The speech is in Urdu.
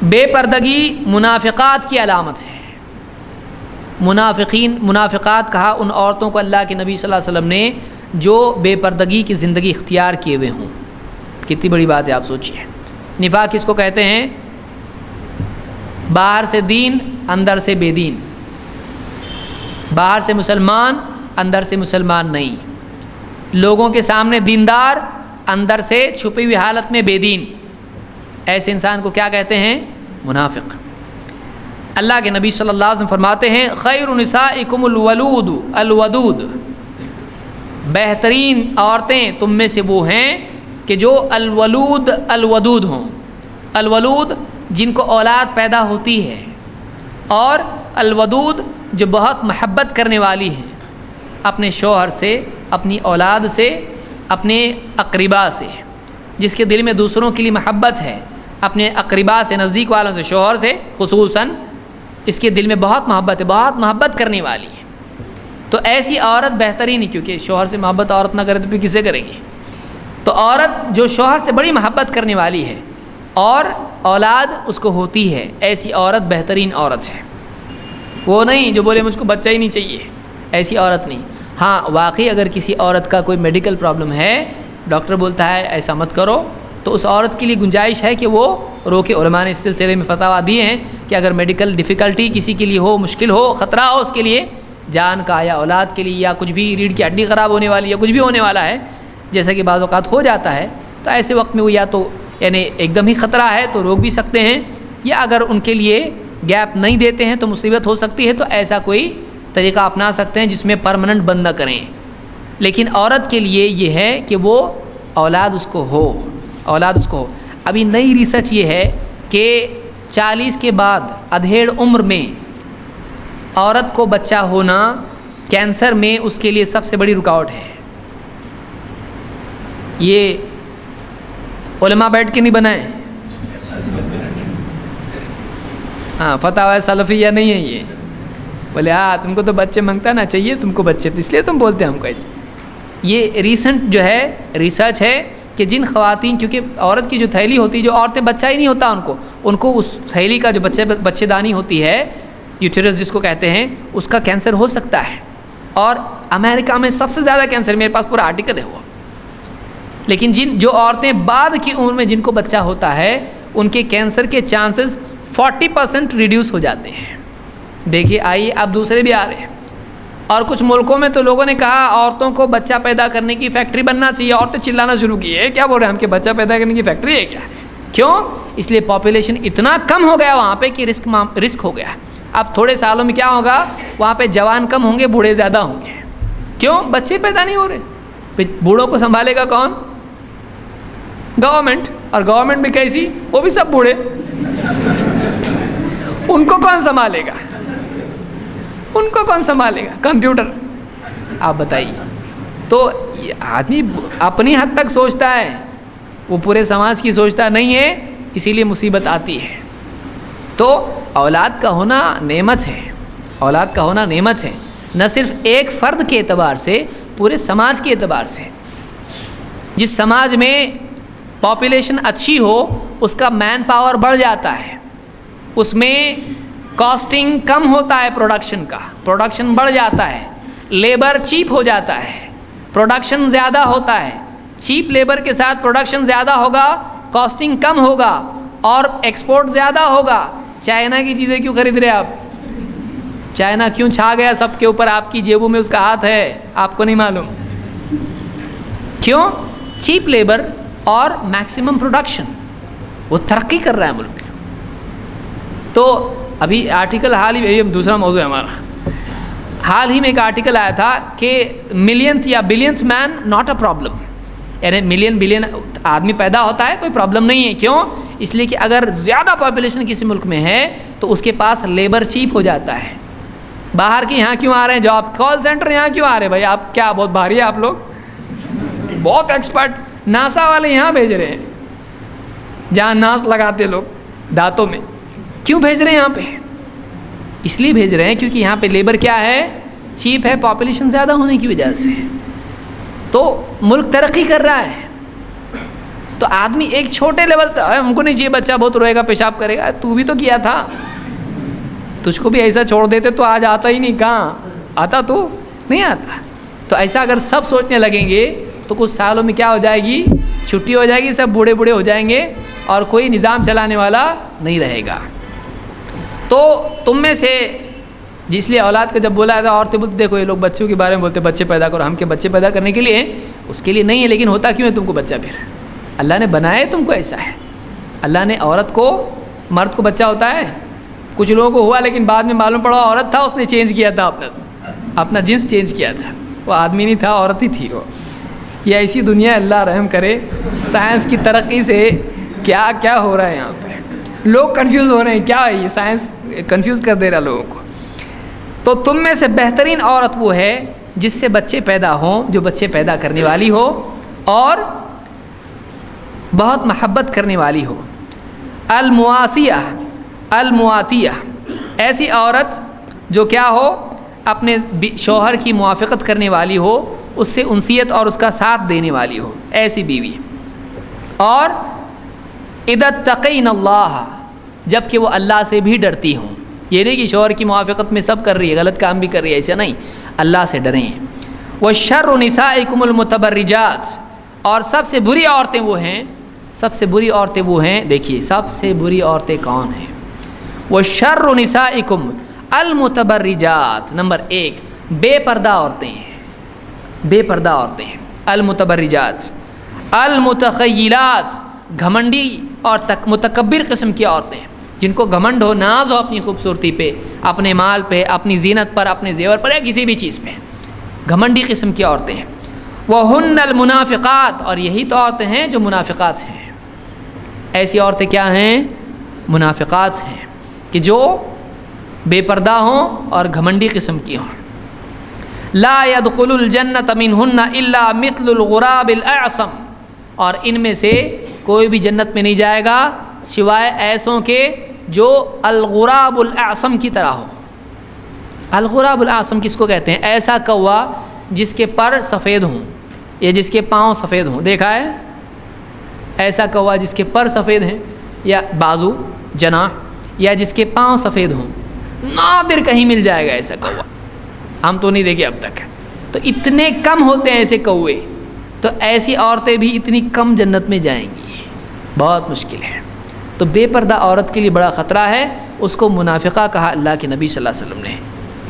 بے پردگی منافقات کی علامت ہے۔ منافقات کہا ان عورتوں کو اللہ کے نبی صلی اللہ علیہ وسلم نے جو بے پردگی کی زندگی اختیار کیے ہوئے ہوں۔ کتنی بڑی بات ہے، آپ سوچئے۔ نفاق کس کو کہتے ہیں؟ باہر سے دین، اندر سے بے دین، باہر سے مسلمان، اندر سے مسلمان نہیں، لوگوں کے سامنے دیندار، اندر سے چھپی ہوئی حالت میں بے دین، ایسے انسان کو کیا کہتے ہیں؟ منافق۔ اللہ کے نبی صلی اللہ علیہ وسلم فرماتے ہیں خیر نسائکم الودود، بہترین عورتیں تم میں سے وہ ہیں کہ جو الودود ہوں۔ الولود جن کو اولاد پیدا ہوتی ہے، اور الودود جو بہت محبت کرنے والی ہیں اپنے شوہر سے، اپنی اولاد سے، اپنے اقربا سے، جس کے دل میں دوسروں کے لیے محبت ہے، اپنے اقربا سے، نزدیک والوں سے، شوہر سے خصوصاً اس کے دل میں بہت محبت ہے، بہت محبت کرنے والی ہے۔ تو ایسی عورت بہترین ہے، کیونکہ شوہر سے محبت عورت نہ کرے تو پھر کسے کرے گی؟ تو عورت جو شوہر سے بڑی محبت کرنے والی ہے اور اولاد اس کو ہوتی ہے، ایسی عورت بہترین عورت ہے۔ وہ نہیں جو بولے مجھ کو بچہ ہی نہیں چاہیے، ایسی عورت نہیں۔ ہاں واقعی اگر کسی عورت کا کوئی میڈیکل پرابلم ہے، ڈاکٹر بولتا ہے ایسا مت کرو، تو اس عورت کے لیے گنجائش ہے کہ وہ روکے۔ علماء نے اس سلسلے میں فتاویٰ دیے ہیں کہ اگر میڈیکل ڈیفیکلٹی کسی کے لیے ہو، مشکل ہو، خطرہ ہو اس کے لیے، جان کا یا اولاد کے لیے، یا کچھ بھی ریڑھ کی ہڈی خراب ہونے والی یا کچھ بھی ہونے والا ہے، جیسا کہ بعض اوقات ہو جاتا ہے، تو ایسے وقت میں وہ یا تو یعنی ایک دم ہی خطرہ ہے تو روک بھی سکتے ہیں، یا اگر ان کے لیے گیپ نہیں دیتے ہیں تو مصیبت ہو سکتی ہے، تو ایسا کوئی طریقہ اپنا سکتے ہیں جس میں پرماننٹ بند نہ کریں۔ لیکن عورت کے لیے یہ ہے کہ وہ اولاد اس کو ہو، اولاد اس کو ہو۔ ابھی نئی ریسرچ یہ ہے کہ 40 کے بعد ادھیڑ عمر میں عورت کو بچہ ہونا کینسر میں اس کے لیے سب سے بڑی رکاوٹ ہے۔ یہ علماء بیٹھ کے نہیں بنائے، ہاں فتاوی سلفیہ نہیں ہے یہ، بولے ہاں تم کو تو بچے مانگتا نا، چاہیے تم کو بچے، تو اس لیے تم بولتے ہیں ہم کو ایسے۔ یہ ریسنٹ جو ہے ریسرچ ہے کہ جن خواتین، کیونکہ عورت کی جو تھیلی ہوتی ہے، جو عورتیں بچہ ہی نہیں ہوتا ان کو اس تھیلی کا جو بچے دانی ہوتی ہے، یوٹیرس جس کو کہتے ہیں، اس کا کینسر ہو سکتا ہے۔ اور امریکہ میں سب سے زیادہ کینسر، میرے پاس پورا آرٹیکل ہے وہ۔ لیکن جو عورتیں بعد کی عمر میں جن کو بچہ ہوتا ہے، ان کے کینسر کے چانسز 40% ریڈیوس ہو جاتے ہیں۔ دیکھیے آئیے اب دوسرے بھی آ رہے ہیں، اور کچھ ملکوں میں تو لوگوں نے کہا عورتوں کو بچہ پیدا کرنے کی فیکٹری بننا چاہیے۔ عورتیں چلانا شروع کی ہے، کیا بول رہے ہیں ہم کہ بچہ پیدا کرنے کی فیکٹری ہے کیا؟ کیوں؟ اس لیے پاپولیشن اتنا کم ہو گیا وہاں پہ کہ رسک ہو گیا۔ اب تھوڑے سالوں میں کیا ہوگا، وہاں پہ جوان کم ہوں گے، بوڑھے زیادہ ہوں گے۔ کیوں؟ بچے پیدا نہیں ہو رہے۔ بوڑھوں کو سنبھالے گا کون؟ گورنمنٹ، اور گورنمنٹ بھی کیسی؟ وہ بھی سب بوڑھے، ان کو کون سنبھالے گا؟ ان کو کون سنبھالے گا؟ کمپیوٹر۔ آپ بتائیے۔ تو آدمی اپنی حد تک سوچتا ہے، وہ پورے سماج کی سوچتا نہیں ہے، اسی لیے مصیبت آتی ہے۔ تو اولاد کا ہونا نعمت ہے، اولاد کا ہونا نعمت ہے، نہ صرف ایک فرد کے اعتبار سے، پورے سماج کے اعتبار سے۔ جس سماج میں پاپولیشن اچھی ہو اس کا مین پاور بڑھ جاتا ہے، اس میں کاسٹنگ کم ہوتا ہے، پروڈکشن بڑھ جاتا ہے، لیبر چیپ ہو جاتا ہے، پروڈکشن زیادہ ہوتا ہے۔ چیپ لیبر کے ساتھ پروڈکشن زیادہ ہوگا، کاسٹنگ کم ہوگا، اور ایکسپورٹ زیادہ ہوگا۔ چائنا کی چیزیں کیوں خرید رہے آپ؟ چائنا کیوں چھا گیا سب کے اوپر؟ آپ کی جیبوں میں اس کا ہاتھ ہے، آپ کو نہیں معلوم کیوں؟ چیپ لیبر اور میکسیمم پروڈکشن، وہ ترقی کر رہا ہے ملک۔ تو ابھی آرٹیکل حال ہی میں، دوسرا موضوع ہے ہمارا، حال ہی میں ایک آرٹیکل آیا تھا کہ ملینتھ یا بلینتھ مین ناٹ اے پرابلم، یعنی بلین آدمی پیدا ہوتا ہے کوئی پرابلم نہیں ہے۔ کیوں؟ اس لیے کہ اگر زیادہ پاپولیشن کسی ملک میں ہے تو اس کے پاس لیبر چیپ ہو جاتا ہے۔ باہر کے یہاں کیوں آ رہے ہیں جاب؟ کال سینٹر یہاں کیوں آ رہے ہیں بھائی؟ آپ کیا بہت بھاری ہے آپ لوگ؟ بہت ایکسپرٹ ناسا والے یہاں بھیج رہے ہیں، جہاں ناس لگاتے لوگ دانتوں میں۔ کیوں بھیج رہے ہیں یہاں پہ؟ اس لیے بھیج رہے ہیں کیونکہ یہاں پہ لیبر کیا ہے؟ چیپ ہے، پاپولیشن زیادہ ہونے کی وجہ سے۔ تو ملک ترقی کر رہا ہے، تو آدمی ایک چھوٹے لیول ہم کو نہیں چاہیے بچہ بہت روئے گا پیشاب کرے گا، تو بھی تو کیا تھا، تجھ کو بھی ایسا چھوڑ دیتے تو آج آتا ہی نہیں، کہاں آتا، تو نہیں آتا۔ تو ایسا اگر سب سوچنے لگیں گے تو کچھ سالوں میں کیا ہو جائے گی، چھٹی ہو جائے گی، سب بوڑھے بوڑھے ہو جائیں گے اور کوئی نظام چلانے والا نہیں رہے گا۔ تو تم میں سے جس لیے اولاد کا جب بولا تھا، عورتیں بولتے دیکھو یہ لوگ بچوں کے بارے میں بولتے بچے پیدا کرو، ہم کے بچے پیدا کرنے کے لیے، اس کے لیے نہیں ہے، لیکن ہوتا کیوں ہے تم کو بچہ؟ پھر اللہ نے بنایا تم کو ایسا ہے، اللہ نے عورت کو، مرد کو بچہ ہوتا ہے، کچھ لوگوں کو ہوا لیکن بعد میں معلوم پڑا عورت تھا، اس نے چینج کیا تھا اپنا جنس چینج کیا تھا، وہ آدمی نہیں تھا، عورت ہی تھی وہ۔ یہ ایسی دنیا، اللہ رحم کرے، سائنس کی ترقی سے کیا کیا ہو رہا ہے یہاں پہ، لوگ کنفیوز ہو رہے ہیں، کیا ہے یہ سائنس کنفیوز کر دے رہا لوگوں کو۔ تو تم میں سے بہترین عورت وہ ہے جس سے بچے پیدا ہوں، جو بچے پیدا کرنے والی ہو اور بہت محبت کرنے والی ہو۔ المواسیہ، المواتیہ، ایسی عورت جو کیا ہو، اپنے شوہر کی موافقت کرنے والی ہو، اس سے انسیت اور اس کا ساتھ دینے والی ہو، ایسی بیوی۔ اور اذا اتقین اللہ، جب کہ وہ اللہ سے بھی ڈرتی ہوں، یہ نہیں کہ شوہر کی موافقت میں سب کر رہی ہے، غلط کام بھی کر رہی ہے، ایسا نہیں، اللہ سے ڈریں۔ وَشَرُّ نِسَائِكُمُ الْمُتَبَرِّجَاتِ، اور سب سے بری عورتیں وہ ہیں، سب سے بری عورتیں وہ ہیں، دیکھیے سب سے بری عورتیں کون ہیں؟ وَشَرُّ نِسَائِكُمْ الْمُتَبَرِّجَاتِ، نمبر 1 بے پردہ عورتیں ہیں، بے پردہ عورتیں ہیں، المتبرجات، المتخیلات، گھمنڈی اور متکبر قسم کی عورتیں، جن کو گھمنڈ ہو، ناز ہو اپنی خوبصورتی پہ، اپنے مال پہ، اپنی زینت پر، اپنے زیور پر، یا کسی بھی چیز پہ، گھمنڈی قسم کی عورتیں ہیں۔ وَهُنَّ الْمُنَافِقَاتِ، اور یہی تو عورتیں ہیں جو منافقات ہیں۔ ایسی عورتیں کیا ہیں؟ منافقات ہیں، کہ جو بے پردہ ہوں اور گھمنڈی قسم کی ہوں۔ لا يدخل الجنة منهن الا مثل الغراب الاعصم، اور ان میں سے کوئی بھی جنت میں نہیں جائے گا سوائے ایسوں کے جو الغراب الاعصم کی طرح ہو۔ الغراب الاعصم کس کو کہتے ہیں؟ ایسا کوا جس کے پر سفید ہوں یا جس کے پاؤں سفید ہوں، دیکھا ہے؟ ایسا کوا جس کے پر سفید ہیں یا بازو، جناح، یا جس کے پاؤں سفید ہوں، نادر کہیں مل جائے گا ایسا کوا، ہم تو نہیں دیکھے اب تک۔ تو اتنے کم ہوتے ہیں ایسے کوے، تو ایسی عورتیں بھی اتنی کم جنت میں جائیں گی، بہت مشکل ہے۔ تو بے پردہ عورت کے لیے بڑا خطرہ ہے، اس کو منافقہ کہا اللہ کے نبی صلی اللہ علیہ وسلم نے۔